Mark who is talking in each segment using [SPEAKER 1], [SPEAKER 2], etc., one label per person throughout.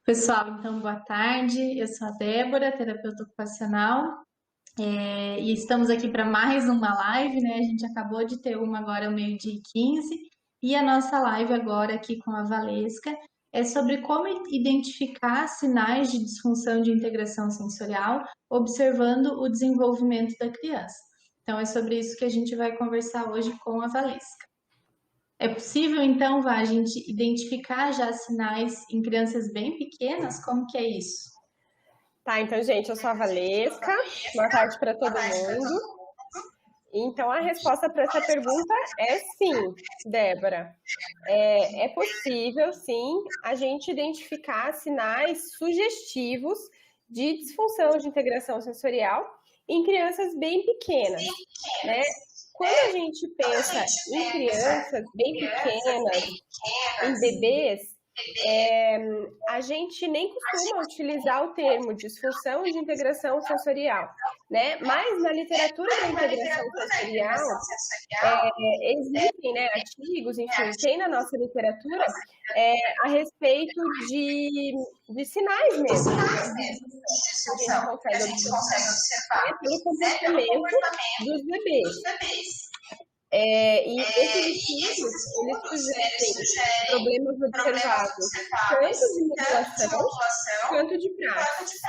[SPEAKER 1] Pessoal, então boa tarde. Eu sou a Débora, terapeuta ocupacional, e estamos aqui para mais uma live, né? A gente acabou de ter uma agora ao meio-dia e 15, e a nossa live agora aqui com a Valesca é sobre como identificar sinais de disfunção de integração sensorial, observando o desenvolvimento da criança. Então, é sobre isso que a gente vai conversar hoje com a Valesca. É possível, então, Vá, a gente identificar já sinais em crianças bem pequenas? Como que é isso?
[SPEAKER 2] Tá, então, gente, eu sou a Valesca. Boa tarde para todo mundo. Então, a resposta para essa pergunta é sim, Débora. É possível, sim, a gente identificar sinais sugestivos de disfunção de integração sensorial em crianças bem pequenas, né? Quando a gente pensa em crianças bem pequenas, em bebês, a gente nem costuma utilizar o termo disfunção de integração sensorial, né? Mas na literatura da integração sensorial, existem, né, artigos, enfim, tem na nossa literatura a respeito de sinais mesmo, que a gente consegue observar pelo comportamento dos bebês. E esses estudos, eles sugerem problemas observados tanto de modulação quanto de praxis.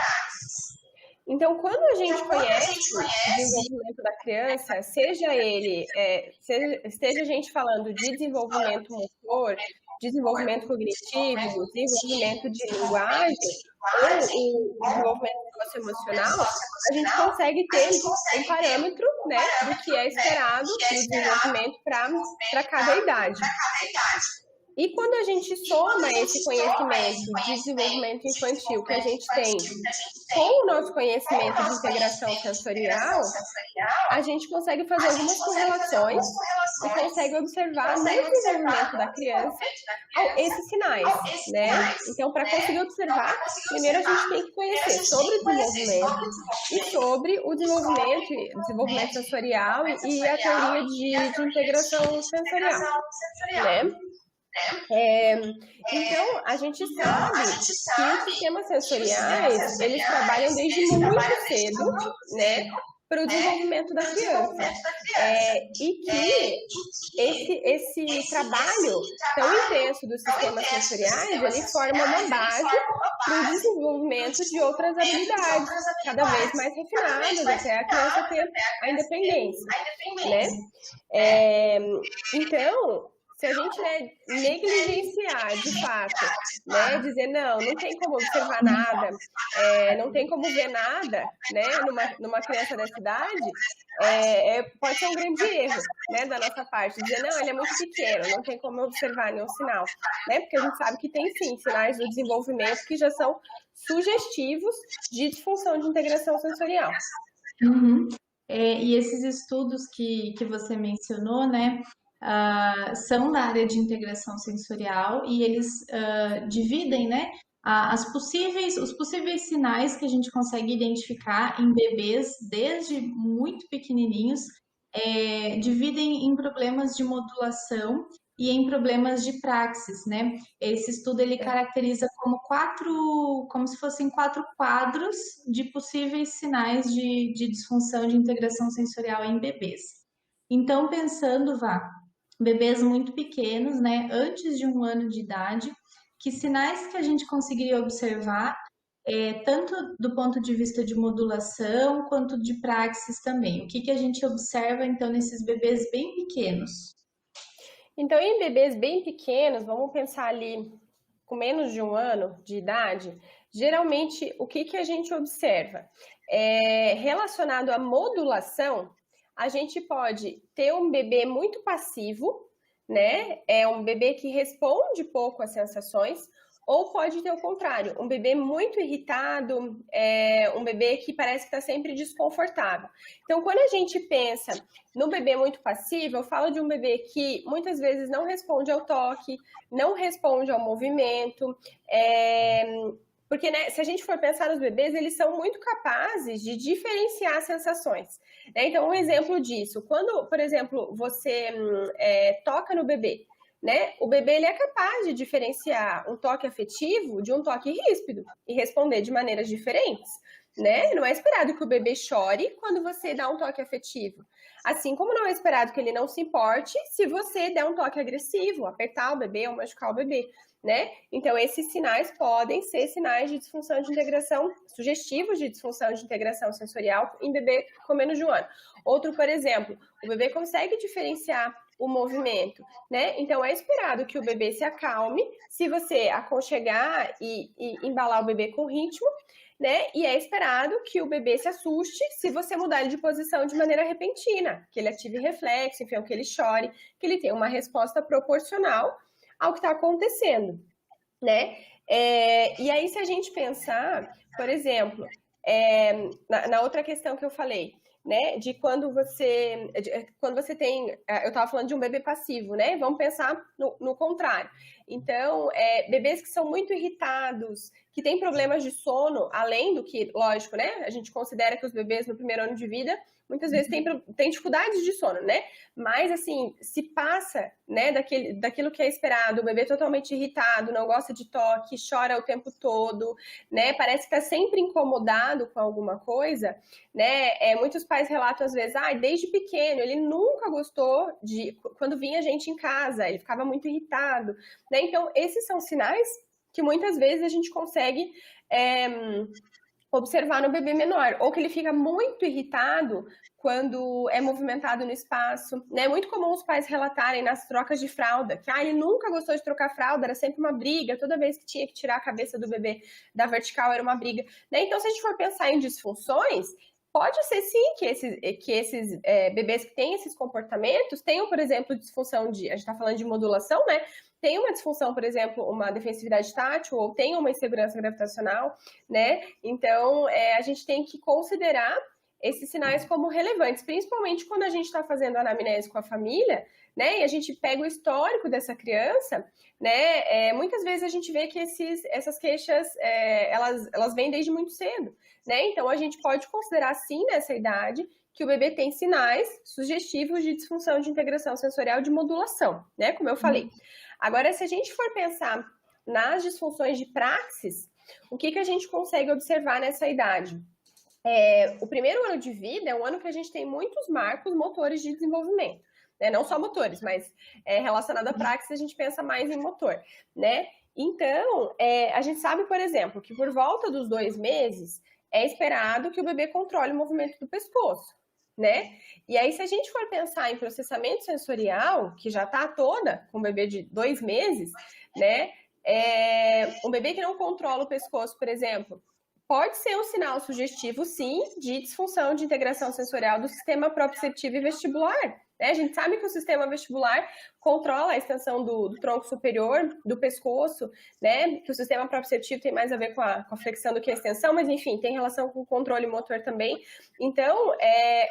[SPEAKER 2] Então, quando a gente conhece o desenvolvimento da criança, esteja a gente falando de desenvolvimento motor, desenvolvimento cognitivo, desenvolvimento de linguagem, ou o desenvolvimento socioemocional, a gente consegue ter um parâmetro, né, do que é esperado no desenvolvimento para cada idade. E quando a gente soma esse conhecimento de desenvolvimento infantil que a gente tem com o nosso conhecimento de integração sensorial, a gente consegue fazer algumas correlações e consegue observar no desenvolvimento da criança esses sinais, né? Então, para conseguir observar, primeiro a gente tem que conhecer sobre o desenvolvimento e sobre o desenvolvimento sensorial e a teoria de integração sensorial, né? Então, a gente sabe que os sistemas sensoriais, eles trabalham desde muito cedo, né, para o desenvolvimento da criança. E que esse trabalho tão intenso dos sistemas sensoriais, ele forma uma base para o desenvolvimento de outras habilidades, cada vez mais refinadas, até a criança ter a independência, né? Então, se a gente negligenciar de fato, né, dizer não tem como observar nada, não tem como ver nada, né, numa criança dessa idade, pode ser um grande erro, né, da nossa parte, dizer não, ele é muito pequeno, não tem como observar nenhum sinal, né, porque a gente sabe que tem sim sinais do desenvolvimento que já são sugestivos de disfunção de integração sensorial.
[SPEAKER 1] Uhum. E esses estudos que você mencionou, né, são da área de integração sensorial e eles dividem, né, os possíveis sinais que a gente consegue identificar em bebês desde muito pequenininhos, dividem em problemas de modulação e em problemas de praxis, né? Esse estudo ele caracteriza como se fossem quatro quadros de possíveis sinais de disfunção de integração sensorial em bebês. Então, pensando, bebês muito pequenos, né, antes de 1 ano de idade, que sinais que a gente conseguiria observar, tanto do ponto de vista de modulação quanto de praxis também? O que a gente observa, então, nesses bebês bem pequenos?
[SPEAKER 2] Então, em bebês bem pequenos, vamos pensar ali com menos de 1 ano de idade, geralmente o que a gente observa? Relacionado à modulação, a gente pode ter um bebê muito passivo, né? É um bebê que responde pouco às sensações, ou pode ter o contrário, um bebê muito irritado, um bebê que parece que está sempre desconfortável. Então, quando a gente pensa no bebê muito passivo, eu falo de um bebê que muitas vezes não responde ao toque, não responde ao movimento, porque, né, se a gente for pensar nos bebês, eles são muito capazes de diferenciar sensações, né? Então, um exemplo disso, quando, por exemplo, você toca no bebê, né, o bebê ele é capaz de diferenciar um toque afetivo de um toque ríspido e responder de maneiras diferentes, né? Não é esperado que o bebê chore quando você dá um toque afetivo. Assim como não é esperado que ele não se importe se você der um toque agressivo, apertar o bebê ou machucar o bebê, né? Então, esses sinais podem ser sinais de disfunção de integração, sugestivos de disfunção de integração sensorial em bebê com menos de 1 ano. Outro, por exemplo, o bebê consegue diferenciar o movimento, né? Então, é esperado que o bebê se acalme se você aconchegar e embalar o bebê com ritmo, né? E é esperado que o bebê se assuste se você mudar ele de posição de maneira repentina, que ele ative reflexo, enfim, que ele chore, que ele tenha uma resposta proporcional ao que está acontecendo, né? E aí, se a gente pensar, por exemplo, na outra questão que eu falei, né, de quando você tem, eu estava falando de um bebê passivo, né, vamos pensar no contrário. Então, bebês que são muito irritados, que têm problemas de sono, além do que, lógico, né, a gente considera que os bebês no primeiro ano de vida, muitas vezes têm dificuldades de sono, né, mas, assim, se passa, né, daquilo que é esperado, o bebê totalmente irritado, não gosta de toque, chora o tempo todo, né, parece que está sempre incomodado com alguma coisa, né, muitos pais relatam às vezes, desde pequeno, ele nunca gostou de, quando vinha gente em casa, ele ficava muito irritado, né, então esses são sinais que muitas vezes a gente consegue observar no bebê menor, ou que ele fica muito irritado quando é movimentado no espaço, né? É muito comum os pais relatarem nas trocas de fralda, que ele nunca gostou de trocar fralda, era sempre uma briga, toda vez que tinha que tirar a cabeça do bebê da vertical era uma briga, né? Então, se a gente for pensar em disfunções, pode ser sim que esses bebês que têm esses comportamentos tenham, por exemplo, disfunção de, a gente está falando de modulação, né? Tem uma disfunção, por exemplo, uma defensividade tátil ou tem uma insegurança gravitacional, né? Então, a gente tem que considerar esses sinais como relevantes, principalmente quando a gente está fazendo anamnese com a família, né? E a gente pega o histórico dessa criança, né? Muitas vezes a gente vê que essas queixas, elas vêm desde muito cedo, né? Então, a gente pode considerar, sim, nessa idade, que o bebê tem sinais sugestivos de disfunção de integração sensorial de modulação, né? Como eu falei. Agora, se a gente for pensar nas disfunções de praxis, o que a gente consegue observar nessa idade? O primeiro ano de vida é um ano que a gente tem muitos marcos motores de desenvolvimento, né? Não só motores, mas relacionado à praxis, a gente pensa mais em motor, né? Então, a gente sabe, por exemplo, que por volta dos 2 meses é esperado que o bebê controle o movimento do pescoço, né? E aí, se a gente for pensar em processamento sensorial, que já está toda com um bebê de 2 meses, né? Um bebê que não controla o pescoço, por exemplo, pode ser um sinal sugestivo, sim, de disfunção de integração sensorial do sistema proprioceptivo e vestibular. Né? A gente sabe que o sistema vestibular controla a extensão do tronco superior, do pescoço, né? Que o sistema proprioceptivo tem mais a ver com a flexão do que a extensão, mas enfim, tem relação com o controle motor também. Então,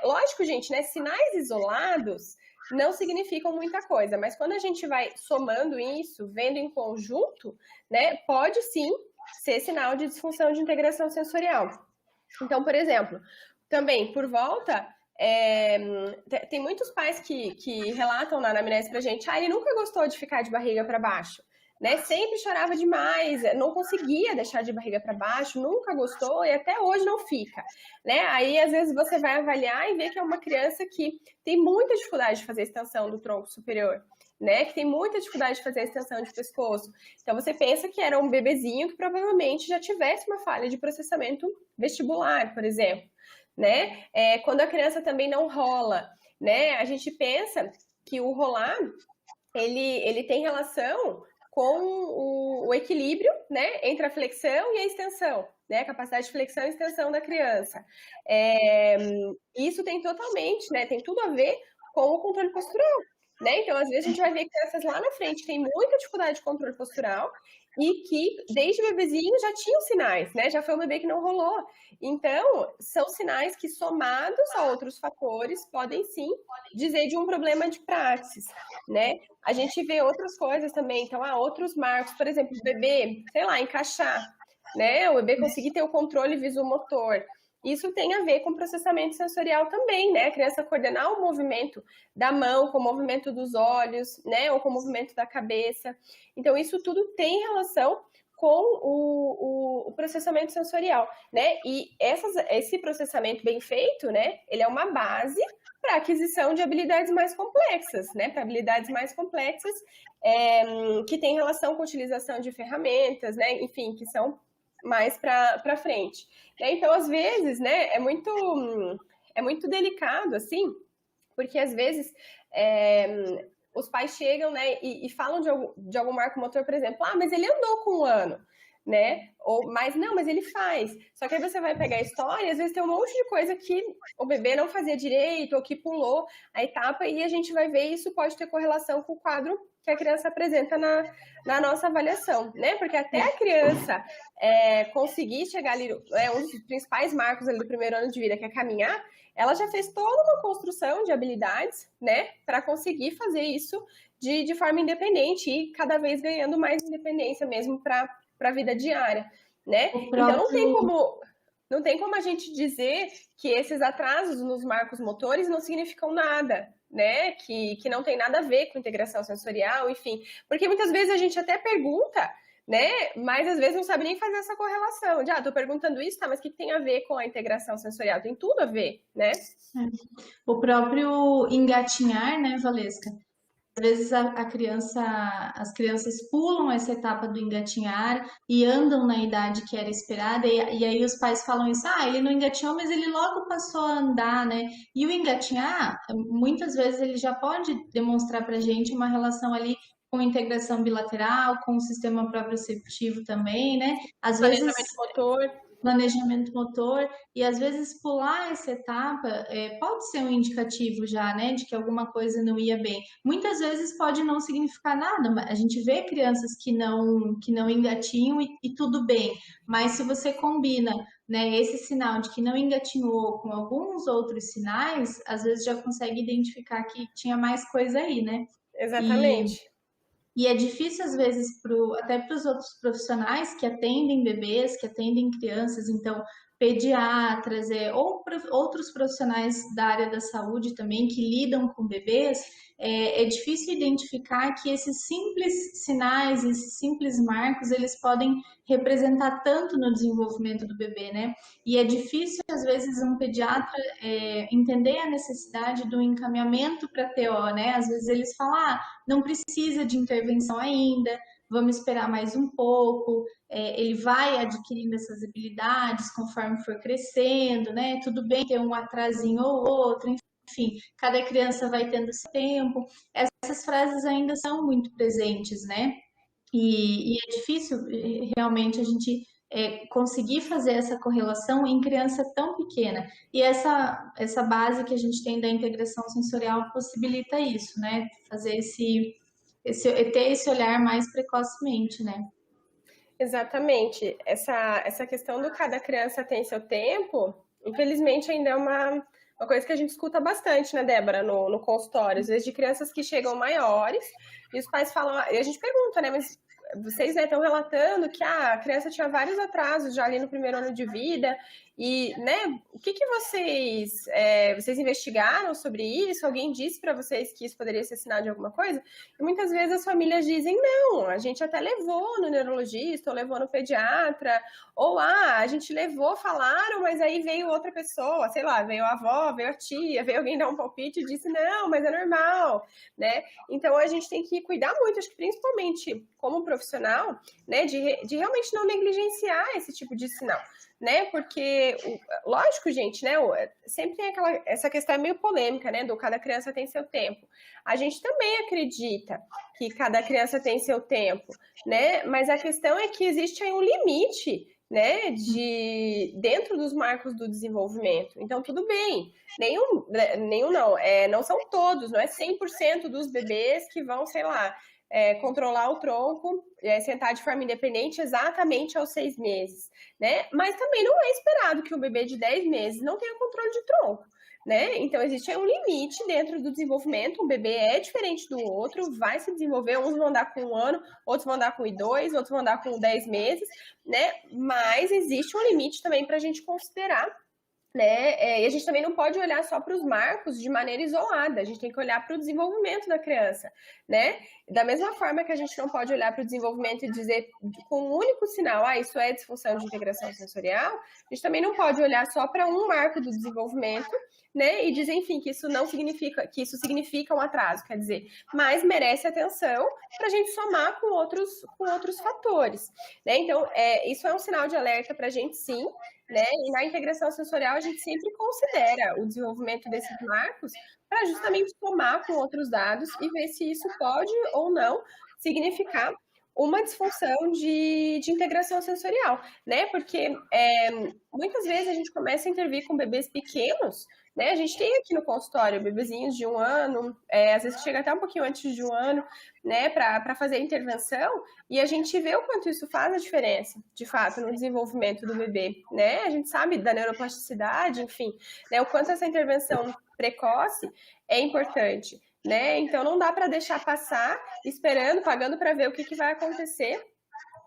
[SPEAKER 2] lógico, gente, né? Sinais isolados não significam muita coisa, mas quando a gente vai somando isso, vendo em conjunto, né? Pode sim ser sinal de disfunção de integração sensorial. Então, por exemplo, também por volta, tem muitos pais que relatam na anamnese pra gente, ele nunca gostou de ficar de barriga para baixo, né? Sempre chorava demais, não conseguia deixar de barriga para baixo, nunca gostou e até hoje não fica, né? Aí, às vezes, você vai avaliar e vê que é uma criança que tem muita dificuldade de fazer extensão do tronco superior, né, que tem muita dificuldade de fazer a extensão de pescoço. Então, você pensa que era um bebezinho que provavelmente já tivesse uma falha de processamento vestibular, por exemplo, né? Quando a criança também não rola, né? A gente pensa que o rolar, ele tem relação com o equilíbrio, né, entre a flexão e a extensão, né, a capacidade de flexão e extensão da criança. Isso tem totalmente, né, tem tudo a ver com o controle postural. Né? Então, às vezes, a gente vai ver crianças lá na frente que têm muita dificuldade de controle postural e que, desde bebezinho, já tinham sinais, né? Já foi um bebê que não rolou. Então, são sinais que, somados a outros fatores, podem, sim, dizer de um problema de praxis, né? A gente vê outras coisas também. Então, há outros marcos. Por exemplo, o bebê, sei lá, encaixar, né? O bebê conseguir ter o controle visomotor. isso tem a ver com processamento sensorial também, né? A criança coordenar o movimento da mão com o movimento dos olhos, né? Ou com o movimento da cabeça. Então, isso tudo tem relação com o processamento sensorial, né? E esse processamento bem feito, né? Ele é uma base para aquisição de habilidades mais complexas, né? Para habilidades mais complexas que têm relação com a utilização de ferramentas, né? Enfim, que são mais para frente. Então, às vezes, né? É muito delicado, assim, porque às vezes os pais chegam, né, e falam de algum marco motor, por exemplo, mas ele andou com 1 ano, né? Mas ele faz. Só que aí você vai pegar a história e às vezes tem um monte de coisa que o bebê não fazia direito ou que pulou a etapa e a gente vai ver isso pode ter correlação com o quadro que a criança apresenta na nossa avaliação, né? Porque até a criança conseguir chegar ali, um dos principais marcos ali do primeiro ano de vida, que é caminhar, ela já fez toda uma construção de habilidades, né, para conseguir fazer isso de forma independente e cada vez ganhando mais independência mesmo para a vida diária, né? Então não tem como a gente dizer que esses atrasos nos marcos motores não significam nada, né? Que não tem nada a ver com integração sensorial, enfim. Porque muitas vezes a gente até pergunta, né? Mas às vezes não sabe nem fazer essa correlação. Tô perguntando isso, tá? Mas o que tem a ver com a integração sensorial? Tem tudo a ver, né?
[SPEAKER 1] O próprio engatinhar, né, Valesca? Às vezes as crianças pulam essa etapa do engatinhar e andam na idade que era esperada, e aí os pais falam isso, ele não engatinhou, mas ele logo passou a andar, né? E o engatinhar, muitas vezes ele já pode demonstrar pra gente uma relação ali com integração bilateral, com o sistema proprioceptivo também, né? Às vezes planejamento motor, e às vezes pular essa etapa pode ser um indicativo já, né, de que alguma coisa não ia bem. Muitas vezes pode não significar nada, a gente vê crianças que não engatinham e tudo bem, mas se você combina, né, esse sinal de que não engatinhou com alguns outros sinais, às vezes já consegue identificar que tinha mais coisa aí, né?
[SPEAKER 2] Exatamente.
[SPEAKER 1] E é difícil, às vezes, até para os outros profissionais que atendem bebês, que atendem crianças, então, pediatras, ou outros profissionais da área da saúde também, que lidam com bebês, é difícil identificar que esses simples sinais, esses simples marcos, eles podem representar tanto no desenvolvimento do bebê, né? E é difícil, às vezes, um pediatra entender a necessidade do encaminhamento para TO, né? Às vezes eles falam, não precisa de intervenção ainda, vamos esperar mais um pouco, ele vai adquirindo essas habilidades conforme for crescendo, né? Tudo bem ter um atrasinho ou outro, enfim, cada criança vai tendo seu tempo. Essas frases ainda são muito presentes, né? E é difícil realmente a gente conseguir fazer essa correlação em criança tão pequena. E essa base que a gente tem da integração sensorial possibilita isso, né? Fazer ter esse olhar mais precocemente, né?
[SPEAKER 2] Exatamente. Essa questão do cada criança tem seu tempo, infelizmente ainda é uma coisa que a gente escuta bastante, né, Débora, no consultório. Às vezes de crianças que chegam maiores e os pais falam, e a gente pergunta, né, mas vocês estão relatando que a criança tinha vários atrasos já ali no primeiro ano de vida e, né, o que vocês investigaram sobre isso? Alguém disse para vocês que isso poderia ser sinal de alguma coisa? E muitas vezes as famílias dizem, não, a gente até levou no neurologista, ou levou no pediatra, ou a gente levou, falaram, mas aí veio outra pessoa, sei lá, veio a avó, veio a tia, veio alguém dar um palpite e disse, não, mas é normal, né? Então a gente tem que cuidar muito, acho que principalmente como profissional, né, de realmente não negligenciar esse tipo de sinal, né, porque, lógico, gente, né, sempre tem essa questão meio polêmica, né, do cada criança tem seu tempo. A gente também acredita que cada criança tem seu tempo, né, mas a questão é que existe aí um limite, né, dentro dos marcos do desenvolvimento. Então, tudo bem, nenhum não, não são todos, não é 100% dos bebês que vão, sei lá, controlar o tronco, sentar de forma independente exatamente aos 6 meses, né? Mas também não é esperado que um bebê de 10 meses não tenha controle de tronco, né? Então, existe um limite dentro do desenvolvimento, um bebê é diferente do outro, vai se desenvolver, uns vão andar com 1 ano, outros vão andar com 2, outros vão andar com 10 meses, né? Mas existe um limite também para a gente considerar né? E a gente também não pode olhar só para os marcos de maneira isolada, a gente tem que olhar para o desenvolvimento da criança, né? Da mesma forma que a gente não pode olhar para o desenvolvimento e dizer com um único sinal, isso é disfunção de integração sensorial, a gente também não pode olhar só para um marco do desenvolvimento, né? E dizer, enfim, que isso não significa, que isso significa um atraso, quer dizer, mas merece atenção para a gente somar com outros fatores, né? Então, isso é um sinal de alerta para a gente, sim, né? E na integração sensorial a gente sempre considera o desenvolvimento desses marcos para justamente somar com outros dados e ver se isso pode ou não significar uma disfunção de integração sensorial, né? Porque muitas vezes a gente começa a intervir com bebês pequenos, né? A gente tem aqui no consultório bebezinhos de 1 ano, às vezes chega até um pouquinho antes de 1 ano, né? Para fazer a intervenção, e a gente vê o quanto isso faz a diferença, de fato, no desenvolvimento do bebê, né? A gente sabe da neuroplasticidade, enfim, né? O quanto essa intervenção precoce é importante, né? Então não dá para deixar passar esperando, pagando para ver o que vai acontecer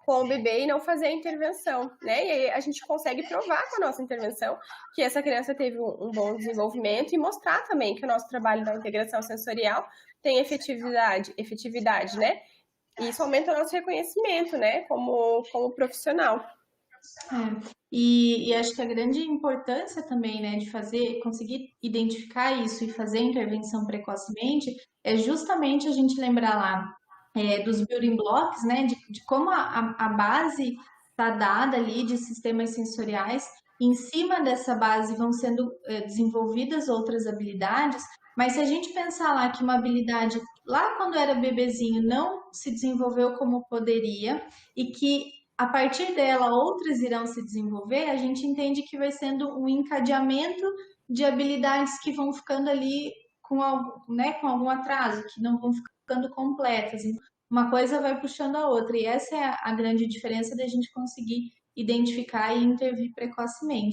[SPEAKER 2] com o bebê e não fazer a intervenção, né? E aí a gente consegue provar com a nossa intervenção que essa criança teve um bom desenvolvimento e mostrar também que o nosso trabalho da integração sensorial tem efetividade, né? E isso aumenta o nosso reconhecimento, né? Como profissional.
[SPEAKER 1] E acho que a grande importância também, né, de conseguir identificar isso e fazer a intervenção precocemente é justamente a gente lembrar lá dos building blocks, né, de como a base está dada ali de sistemas sensoriais. Em cima dessa base vão sendo desenvolvidas outras habilidades, mas se a gente pensar lá que uma habilidade lá quando era bebezinho não se desenvolveu como poderia e que a partir dela outras irão se desenvolver, a gente entende que vai sendo um encadeamento de habilidades que vão ficando ali com algum atraso, que não vão ficando completas. Uma coisa vai puxando a outra, e essa é a grande diferença da gente conseguir identificar e intervir precocemente.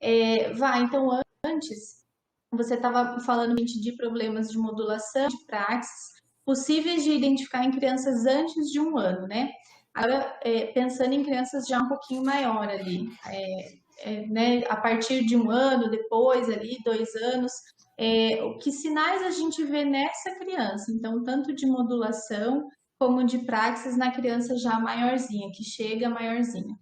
[SPEAKER 1] Então, antes, você estava falando de problemas de modulação, de praxis, possíveis de identificar em crianças antes de 1 ano, né? Agora, pensando em crianças já um pouquinho maior ali, né, a partir de 1 ano, depois ali, 2 anos, que sinais a gente vê nessa criança? Então, tanto de modulação como de praxis na criança já maiorzinha, que chega maiorzinha.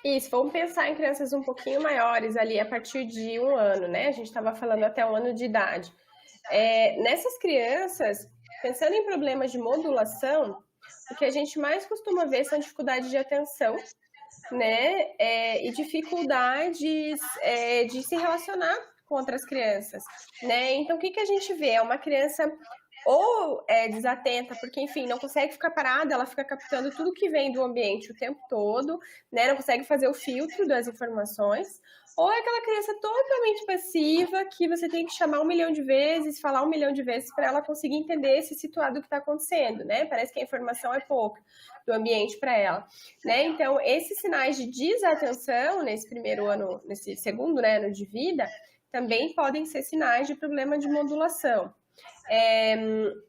[SPEAKER 2] Isso, vamos pensar em crianças um pouquinho maiores ali, a partir de 1 ano, né? A gente estava falando até 1 ano de idade. Nessas crianças, pensando em problemas de modulação, o que a gente mais costuma ver são dificuldades de atenção, né? E dificuldades de se relacionar com outras crianças, né? Então, o que a gente vê? É uma criança ou desatenta, porque, enfim, não consegue ficar parada, ela fica captando tudo que vem do ambiente o tempo todo, né? Não consegue fazer o filtro das informações, ou é aquela criança totalmente passiva que você tem que chamar 1 milhão de vezes, falar 1 milhão de vezes para ela conseguir entender, se situar do que está acontecendo, né? Parece que a informação é pouca do ambiente para ela, né? Então, esses sinais de desatenção nesse primeiro ano, nesse segundo, né, ano de vida, também podem ser sinais de problema de modulação.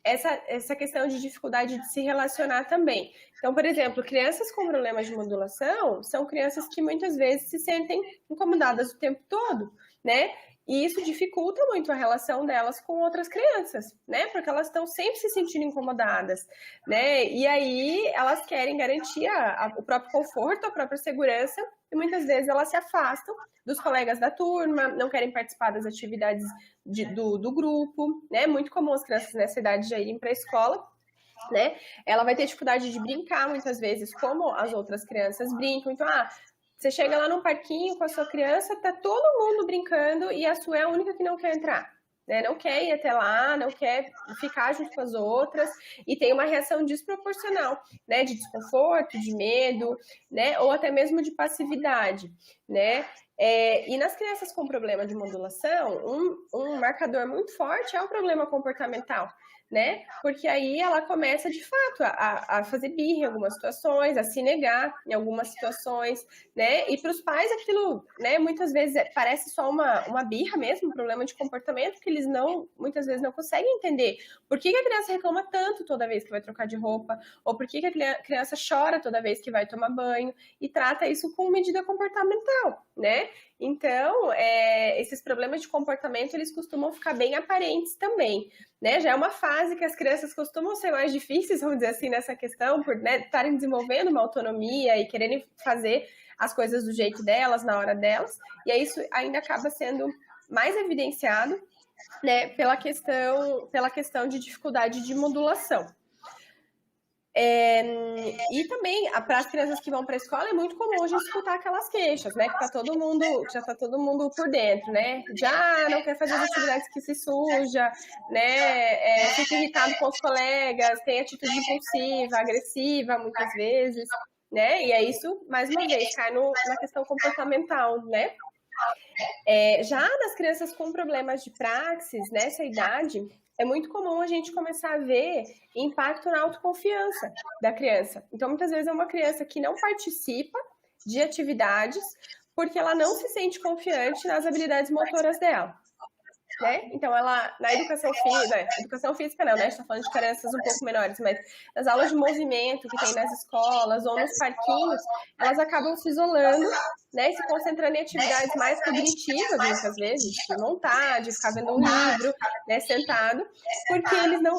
[SPEAKER 2] Essa questão de dificuldade de se relacionar também. Então, por exemplo, crianças com problemas de modulação são crianças que muitas vezes se sentem incomodadas o tempo todo, né? E isso dificulta muito a relação delas com outras crianças, né? Porque elas estão sempre se sentindo incomodadas, né? E aí elas querem garantir o próprio conforto, a própria segurança, e muitas vezes elas se afastam dos colegas da turma, não querem participar das atividades do grupo, né? Muito comum as crianças nessa idade já irem para a escola, né? Ela vai ter dificuldade de brincar muitas vezes como as outras crianças brincam. Então, você chega lá num parquinho com a sua criança, tá todo mundo brincando e a sua é a única que não quer entrar, né? Não quer ir até lá, não quer ficar junto com as outras e tem uma reação desproporcional, né? De desconforto, de medo, né? Ou até mesmo de passividade, né? E nas crianças com problema de modulação, um marcador muito forte é o problema comportamental, né? Porque aí ela começa, de fato, a fazer birra em algumas situações, a se negar em algumas situações, né? E para os pais aquilo, né, muitas vezes parece só uma birra mesmo, um problema de comportamento que eles muitas vezes não conseguem entender. Por que a criança reclama tanto toda vez que vai trocar de roupa? Ou por que a criança chora toda vez que vai tomar banho? E trata isso com medida comportamental, né? Então, esses problemas de comportamento, eles costumam ficar bem aparentes também, né? Já é uma fase que as crianças costumam ser mais difíceis, vamos dizer assim, nessa questão, por estarem desenvolvendo uma autonomia e quererem fazer as coisas do jeito delas, na hora delas, e aí isso ainda acaba sendo mais evidenciado, né, pela questão de dificuldade de modulação. E também, para as crianças que vão para a escola, é muito comum a gente escutar aquelas queixas, né? Que já está todo mundo por dentro, né? Já não quer fazer as atividades que se suja, né? Fica irritado com os colegas, tem atitude impulsiva, agressiva, muitas vezes, né? E é isso, mais uma vez, cai na questão comportamental, né? Já nas crianças com problemas de praxis, nessa idade, é muito comum a gente começar a ver impacto na autoconfiança da criança. Então, muitas vezes é uma criança que não participa de atividades porque ela não se sente confiante nas habilidades motoras dela. Né? Então, ela, na educação física não, né? A gente tá falando de crianças um pouco menores, mas nas aulas de movimento que tem nas escolas ou nos parquinhos, elas acabam se isolando, né? E se concentrando em atividades mais cognitivas, muitas vezes, de montar, de ficar vendo um livro, né? Sentado, porque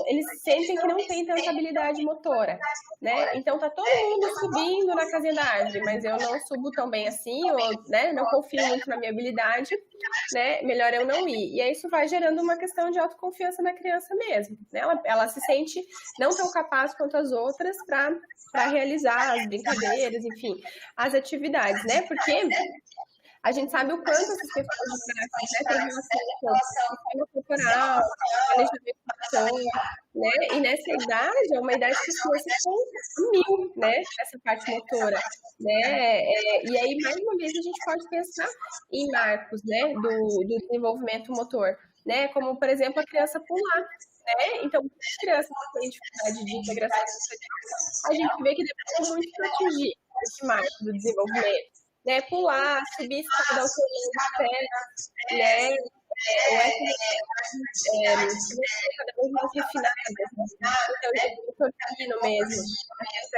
[SPEAKER 2] eles sentem que não tem tanta habilidade motora, né? Então, tá todo mundo subindo na casinha da árvore, mas eu não subo tão bem assim, ou, né? Não confio muito na minha habilidade, né? Melhor eu não ir. E aí isso vai gerando uma questão de autoconfiança na criança mesmo, né? Ela se sente não tão capaz quanto as outras para realizar as brincadeiras, enfim, as atividades, né? Porque a gente sabe o quanto essas questões de prática, né, tem relação com forma corporal, planejamento de ação, né? E nessa idade, é uma idade que as crianças estão a mil, né? Essa parte motora, né? E aí, mais uma vez, a gente pode pensar em marcos, né? Do desenvolvimento motor, né? Como, por exemplo, a criança pular, né? Então, as crianças que têm dificuldade de integração social, a gente vê que demora muito para atingir esse marco do desenvolvimento. Né, pular, subir escada ao seu pé, né, ou cada vez mais refinadas, então, o torcino mesmo.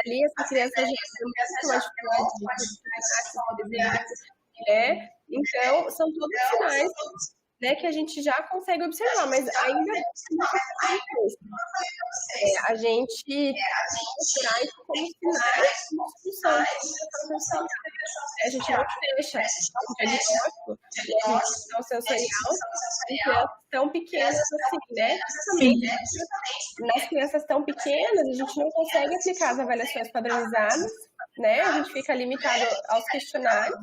[SPEAKER 2] Ali, essa criança já tem muito mais dificuldade de né? Então, são todos sinais, né, que a gente já consegue observar, mas ainda a gente procurar isso como sinais de instrução. A gente não fecha o diagnóstico de instrução sensorial em crianças tão pequenas assim, né? Também, nas crianças tão pequenas, a gente não consegue aplicar as avaliações padronizadas, né? A gente fica limitado aos questionários.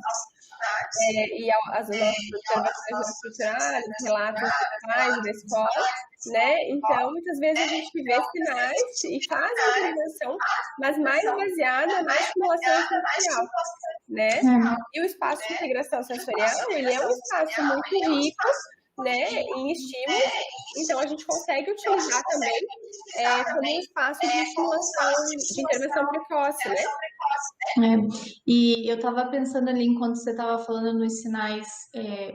[SPEAKER 2] E as nossas observações estruturais, relatos dos pais da escola, né? Então, muitas vezes a gente vê sinais e faz a intervenção, mas mais baseada na estimulação sensorial, né? E o espaço de integração sensorial, ele é um espaço muito rico, né, em estímulos, então a gente consegue utilizar também como um espaço de estimulação, de intervenção precoce, né?
[SPEAKER 1] E eu estava pensando ali, enquanto você estava falando nos sinais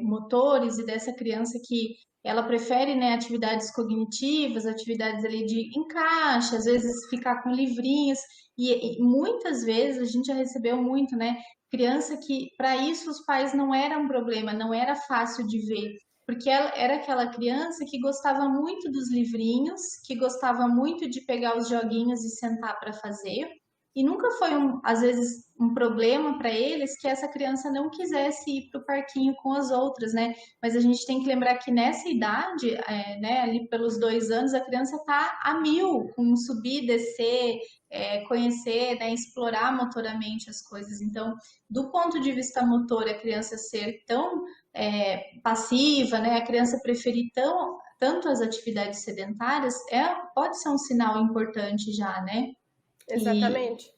[SPEAKER 1] motores e dessa criança que ela prefere, né, atividades cognitivas, atividades ali de encaixe, às vezes ficar com livrinhos, e muitas vezes a gente já recebeu muito, né, criança que para isso os pais não era um problema, não era fácil de ver, porque ela era aquela criança que gostava muito dos livrinhos, que gostava muito de pegar os joguinhos e sentar para fazer. E nunca foi, às vezes, um problema para eles que essa criança não quisesse ir para o parquinho com as outras, né? Mas a gente tem que lembrar que nessa idade, né, ali pelos 2 anos, a criança está a mil, com subir, descer, conhecer, né, explorar motoramente as coisas. Então, do ponto de vista motor, a criança ser tão passiva, né, a criança preferir tanto as atividades sedentárias, pode ser um sinal importante já, né?
[SPEAKER 2] Exatamente.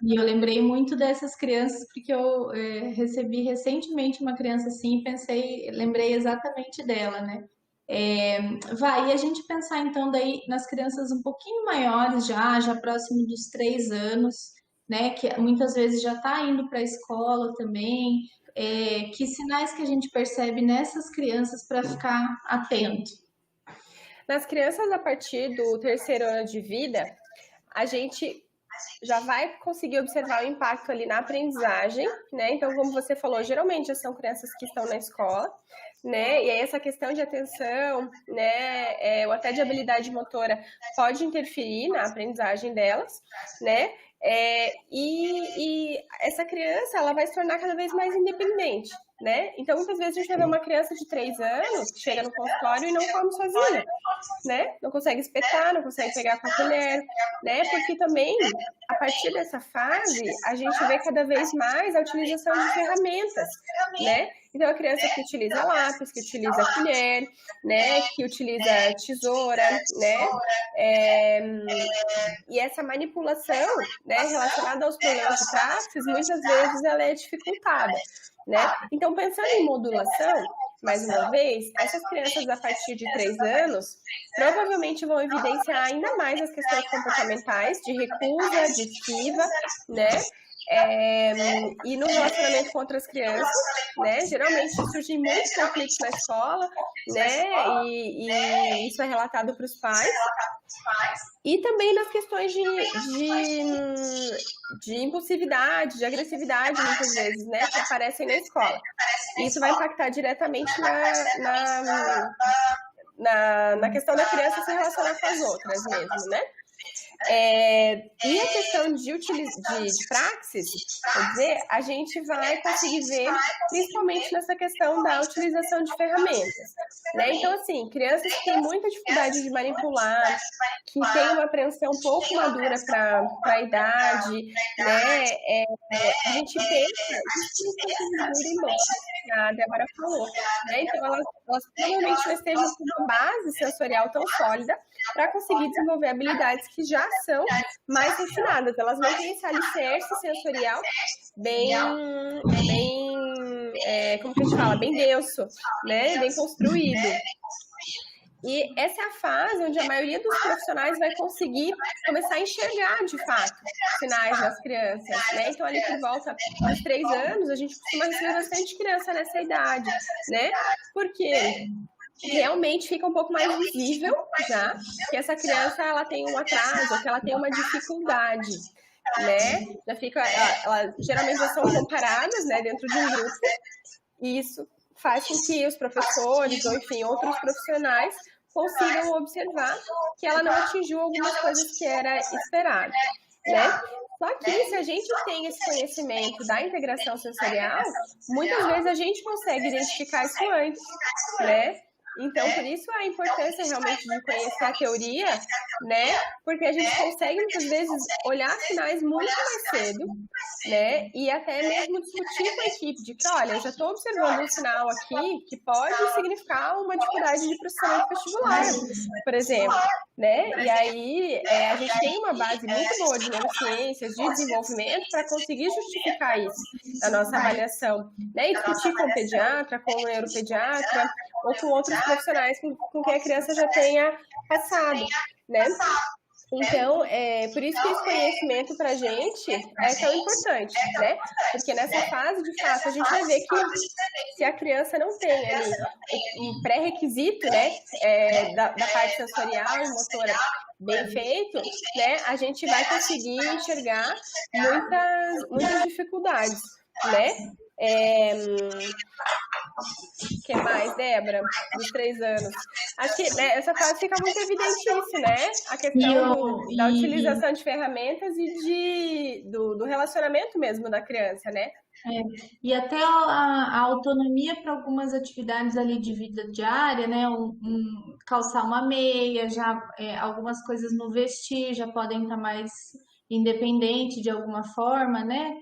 [SPEAKER 1] E eu lembrei muito dessas crianças, porque eu recebi recentemente uma criança assim e lembrei exatamente dela, né? E a gente pensar então daí nas crianças um pouquinho maiores já próximo dos 3 anos, né? Que muitas vezes já está indo para a escola também. Que sinais que a gente percebe nessas crianças para ficar atento?
[SPEAKER 2] Nas crianças a partir do 3º ano de vida, a gente já vai conseguir observar o impacto ali na aprendizagem, né? Então, como você falou, geralmente são crianças que estão na escola, né? E aí essa questão de atenção, né, ou até de habilidade motora pode interferir na aprendizagem delas, né? E essa criança, ela vai se tornar cada vez mais independente, né? Então, muitas vezes a gente vai ver uma criança de 3 anos que chega no consultório e não come sozinha, né? Não consegue espetar, não consegue pegar com a colher, né? Porque também, a partir dessa fase, a gente vê cada vez mais a utilização de ferramentas, né? Então, a criança que utiliza lápis, que utiliza colher, né? Que utiliza tesoura, né? E essa manipulação, né, relacionada aos problemas de praxis, muitas vezes ela é dificultada, né? Então, pensando em modulação, mais uma vez, essas crianças a partir de 3 anos provavelmente vão evidenciar ainda mais as questões comportamentais de recusa, de esquiva, né? E no relacionamento com outras crianças, né? Geralmente surgem muitos conflitos na escola, né? E isso é relatado para os pais. E também nas questões de impulsividade, de agressividade, muitas vezes, né? Que aparecem na escola. Isso vai impactar diretamente na questão da criança se relacionar com as outras mesmo, né? E a questão de praxis, quer dizer, a gente vai conseguir ver principalmente nessa questão da utilização de ferramentas, né? Então, assim, crianças que têm muita dificuldade de manipular, que têm uma apreensão um pouco madura para a idade, né? A gente pensa que a Débora falou, né? Então, elas provavelmente não estejam com uma base sensorial tão sólida para conseguir desenvolver habilidades que já são mais refinadas. Elas não têm esse alicerce sensorial bem como que a gente fala? Bem denso, né? Bem construído. E essa é a fase onde a maioria dos profissionais vai conseguir começar a enxergar, de fato, sinais das crianças, né? Então, ali por volta dos 3 anos, a gente costuma receber bastante criança nessa idade, né? Porque realmente fica um pouco mais visível já que essa criança ela tem um atraso, que ela tem uma dificuldade, né? Já fica, elas geralmente já são comparadas, né, dentro de um grupo, e isso faz com que os professores ou, enfim, outros profissionais consigam observar que ela não atingiu algumas coisas que era esperado, né? Só que se a gente tem esse conhecimento da integração sensorial, muitas vezes a gente consegue identificar isso antes, né? Então, por isso a importância realmente de conhecer a teoria, né? Porque a gente consegue, muitas vezes, olhar sinais muito mais cedo, né? E até mesmo discutir com a equipe de que, olha, eu já estou observando um sinal aqui que pode significar uma dificuldade de processamento vestibular, por exemplo, né? E aí a gente tem uma base muito boa de neurociências, de desenvolvimento, para conseguir justificar isso na nossa avaliação, né? E discutir com o pediatra, com o neuropediatra, ou com outros profissionais com quem a criança já tenha passado, né? Então, por isso que esse conhecimento para a gente é tão importante, né? Porque nessa fase, de fato, a gente vai ver que se a criança não tem ali um pré-requisito, né, da parte sensorial e motora bem feito, né, a gente vai conseguir enxergar muitas dificuldades, né? O que mais, Débora? Dos 3 anos. Acho que essa fase fica muito evidente isso, né? A questão da utilização de ferramentas e do relacionamento mesmo da criança, né?
[SPEAKER 1] E até a autonomia para algumas atividades ali de vida diária, né? Calçar uma meia, já algumas coisas no vestir já podem estar mais independente de alguma forma, né?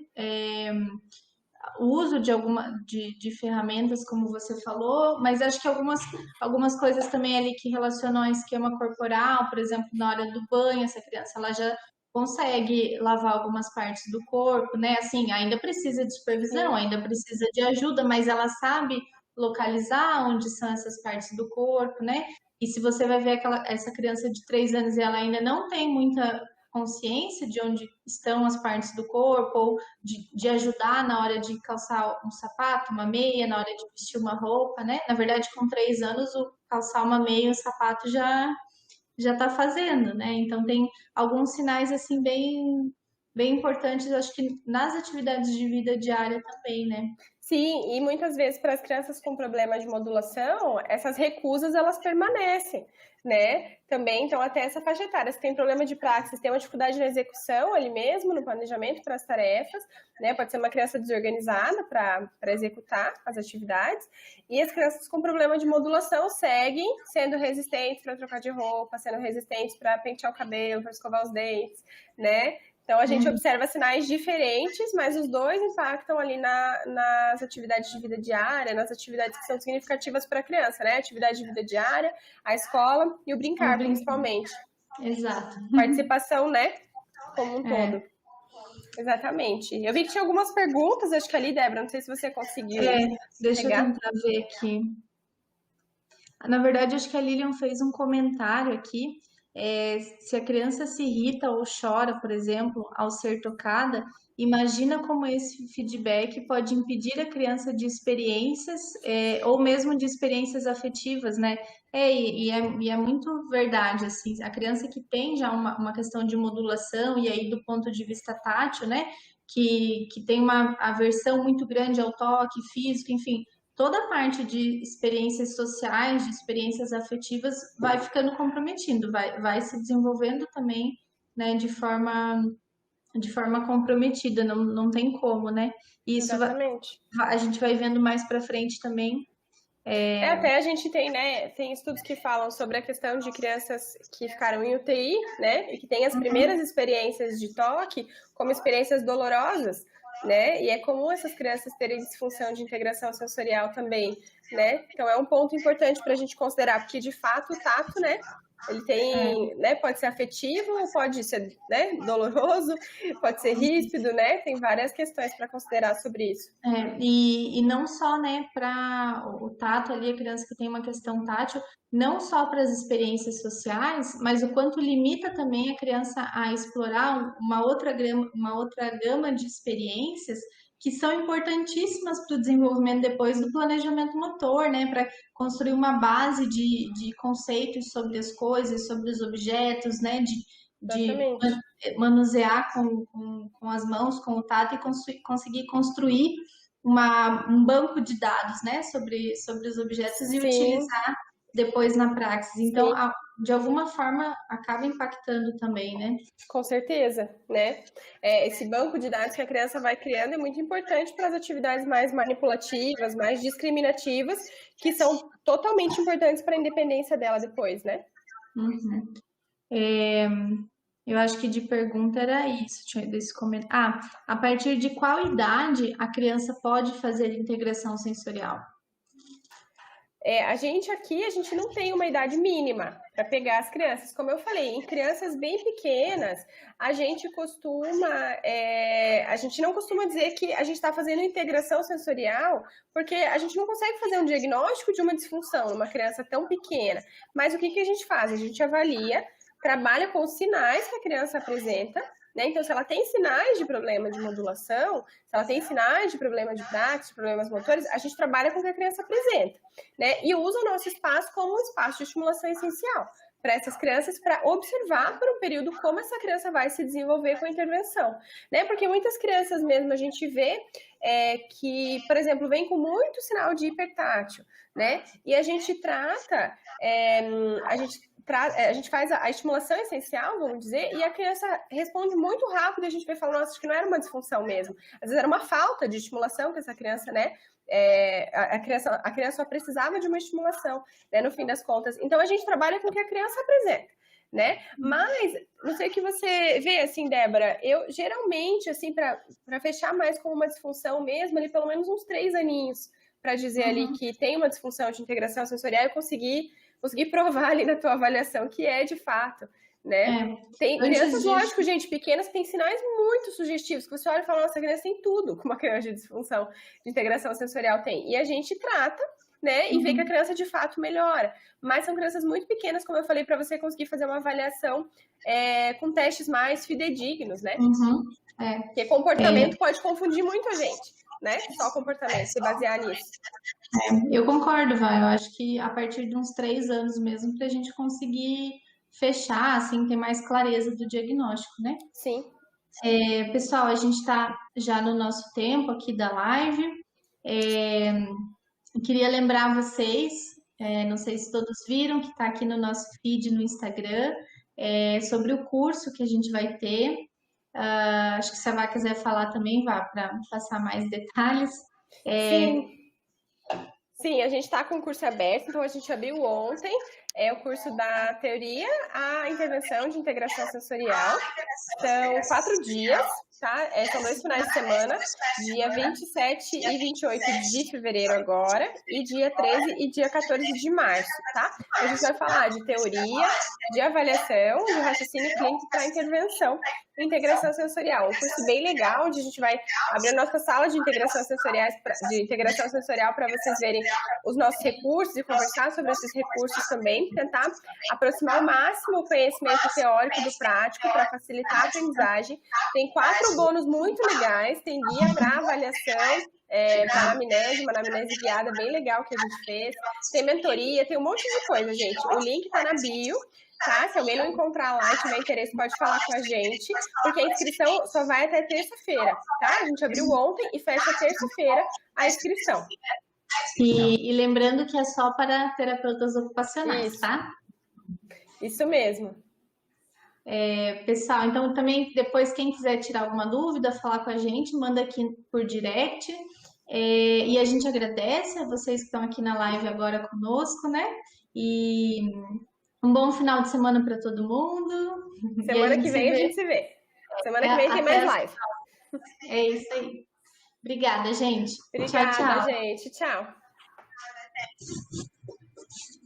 [SPEAKER 1] O uso de ferramentas, como você falou, mas acho que algumas coisas também ali que relacionam ao esquema corporal, por exemplo, na hora do banho, essa criança ela já consegue lavar algumas partes do corpo, né? Assim, ainda precisa de supervisão, ainda precisa de ajuda, mas ela sabe localizar onde são essas partes do corpo, né? E se você vai ver essa criança de 3 anos e ela ainda não tem muita consciência de onde estão as partes do corpo, ou de ajudar na hora de calçar um sapato, uma meia, na hora de vestir uma roupa, né? Na verdade, com 3 anos, o calçar uma meia e um sapato já está fazendo, né? Então tem alguns sinais assim bem importantes, acho que nas atividades de vida diária também, né?
[SPEAKER 2] Sim, e muitas vezes para as crianças com problema de modulação, essas recusas elas permanecem, né? Também, então, até essa faixa etária, se tem problema de praxis, tem uma dificuldade na execução ali mesmo, no planejamento para as tarefas, né? Pode ser uma criança desorganizada para executar as atividades, e as crianças com problema de modulação seguem sendo resistentes para trocar de roupa, sendo resistentes para pentear o cabelo, para escovar os dentes, né? Então, a gente observa sinais diferentes, mas os dois impactam ali nas atividades de vida diária, nas atividades que são significativas para a criança, né? Atividade de vida diária, a escola e o brincar, principalmente.
[SPEAKER 1] Exato.
[SPEAKER 2] Participação, né? Como um todo. Exatamente. Eu vi que tinha algumas perguntas, acho que ali, Débora, não sei se você conseguiu
[SPEAKER 1] deixa
[SPEAKER 2] pegar.
[SPEAKER 1] eu tentar ver aqui. Na verdade, acho que a Lilian fez um comentário aqui. Se a criança se irrita ou chora, por exemplo, ao ser tocada, imagina como esse feedback pode impedir a criança de experiências, ou mesmo de experiências afetivas, né? E é muito verdade, assim, a criança que tem já uma questão de modulação, e aí do ponto de vista tátil, né? Que tem uma aversão muito grande ao toque físico, enfim, toda a parte de experiências sociais, de experiências afetivas, vai ficando comprometido, vai se desenvolvendo também, né, de forma comprometida, não tem como, né? E isso
[SPEAKER 2] Exatamente.
[SPEAKER 1] a gente vai vendo mais para frente também.
[SPEAKER 2] Até a gente tem, né, tem estudos que falam sobre a questão de crianças que ficaram em UTI, né, e que têm as primeiras experiências de toque como experiências dolorosas, né, e é comum essas crianças terem disfunção de integração sensorial também, né, então é um ponto importante para a gente considerar, porque de fato o tato, né, ele tem, né, pode ser afetivo, pode ser, né, doloroso, pode ser ríspido, né, tem várias questões para considerar sobre isso.
[SPEAKER 1] E não só, né, para o tato ali, a criança que tem uma questão tátil, não só para as experiências sociais, mas o quanto limita também a criança a explorar uma outra gama de experiências que são importantíssimas para o desenvolvimento depois do planejamento motor, né, para construir uma base de conceitos sobre as coisas, sobre os objetos, né, de manusear com as mãos, com o tato e conseguir construir um banco de dados, né, sobre os objetos e utilizar depois na praxis. Então, de alguma forma, acaba impactando também, né?
[SPEAKER 2] Com certeza, né? Esse banco de dados que a criança vai criando é muito importante para as atividades mais manipulativas, mais discriminativas, que são totalmente importantes para a independência dela depois, né?
[SPEAKER 1] Uhum. Eu acho que de pergunta era isso. Deixa eu ver esse comentário. A partir de qual idade a criança pode fazer integração sensorial?
[SPEAKER 2] A gente não tem uma idade mínima para pegar as crianças. Como eu falei, em crianças bem pequenas, a gente não costuma dizer que a gente está fazendo integração sensorial, porque a gente não consegue fazer um diagnóstico de uma disfunção numa criança tão pequena. Mas o que a gente faz? A gente avalia, trabalha com os sinais que a criança apresenta, né? Então, se ela tem sinais de problema de modulação, se ela tem sinais de problema de praxis, problemas motores, a gente trabalha com o que a criança apresenta, né? E usa o nosso espaço como um espaço de estimulação essencial para essas crianças, para observar por um período como essa criança vai se desenvolver com a intervenção, né? Porque muitas crianças mesmo a gente vê que, por exemplo, vem com muito sinal de hipertátil, né? E a gente trata, a gente faz a estimulação essencial, vamos dizer, e a criança responde muito rápido e a gente vai falar, nossa, acho que não era uma disfunção mesmo. Às vezes era uma falta de estimulação que essa criança, né? A criança só precisava de uma estimulação, né, no fim das contas. Então, a gente trabalha com o que a criança apresenta, né? Mas, não sei o que você vê, assim, Débora, eu geralmente, assim, para fechar mais com uma disfunção mesmo, ali pelo menos uns 3 aninhos, para dizer ali que tem uma disfunção de integração sensorial, eu consegui provar ali na tua avaliação que é de fato, né? Tem crianças, lógico, gente, pequenas que têm sinais muito sugestivos, que você olha e fala, nossa, a criança tem tudo que uma criança de disfunção de integração sensorial tem. E a gente trata, né, e vê que a criança de fato melhora. Mas são crianças muito pequenas, como eu falei, para você conseguir fazer uma avaliação com testes mais fidedignos, né? Porque comportamento pode confundir muito a gente, né? Só comportamento, se basear nisso.
[SPEAKER 1] Eu concordo, Vai. Eu acho que a partir de uns 3 anos mesmo, para a gente conseguir fechar, assim, ter mais clareza do diagnóstico, né?
[SPEAKER 2] Sim.
[SPEAKER 1] Pessoal, a gente está já no nosso tempo aqui da live. Queria lembrar vocês, não sei se todos viram, que está aqui no nosso feed no Instagram, sobre o curso que a gente vai ter. Acho que se a Vá quiser falar também, vá, para passar mais detalhes.
[SPEAKER 2] Sim. Sim, a gente está com o curso aberto, então a gente abriu ontem, é o curso da teoria à intervenção de integração sensorial. São 4 dias, tá? São 2 finais de semana, dia 27 e 28 de fevereiro agora, e dia 13 e dia 14 de março, tá? A gente vai falar de teoria, de avaliação, de raciocínio clínico para intervenção e integração sensorial. Um curso bem legal, onde a gente vai abrir a nossa sala de integração sensorial para vocês verem os nossos recursos e conversar sobre esses recursos também, tentar aproximar ao máximo o conhecimento teórico do prático para facilitar a aprendizagem. Tem 4 bônus muito legais, tem guia para avaliação, para anamnese, uma anamnese guiada bem legal que a gente fez, tem mentoria, tem um monte de coisa, gente. O link está na bio, tá? Se alguém não encontrar lá e tiver interesse, pode falar com a gente, porque a inscrição só vai até terça-feira, tá? A gente abriu ontem e fecha terça-feira a inscrição.
[SPEAKER 1] E lembrando que é só para terapeutas ocupacionais,
[SPEAKER 2] Isso.
[SPEAKER 1] tá?
[SPEAKER 2] Isso mesmo.
[SPEAKER 1] Pessoal, então também depois quem quiser tirar alguma dúvida, falar com a gente, manda aqui por direct. E a gente agradece a vocês que estão aqui na live agora conosco, né? E um bom final de semana para todo mundo.
[SPEAKER 2] Semana que vem a gente se vê. Semana que vem tem mais live.
[SPEAKER 1] É isso aí. Obrigada, gente.
[SPEAKER 2] Obrigada,
[SPEAKER 1] tchau, tchau.
[SPEAKER 2] gente. Tchau.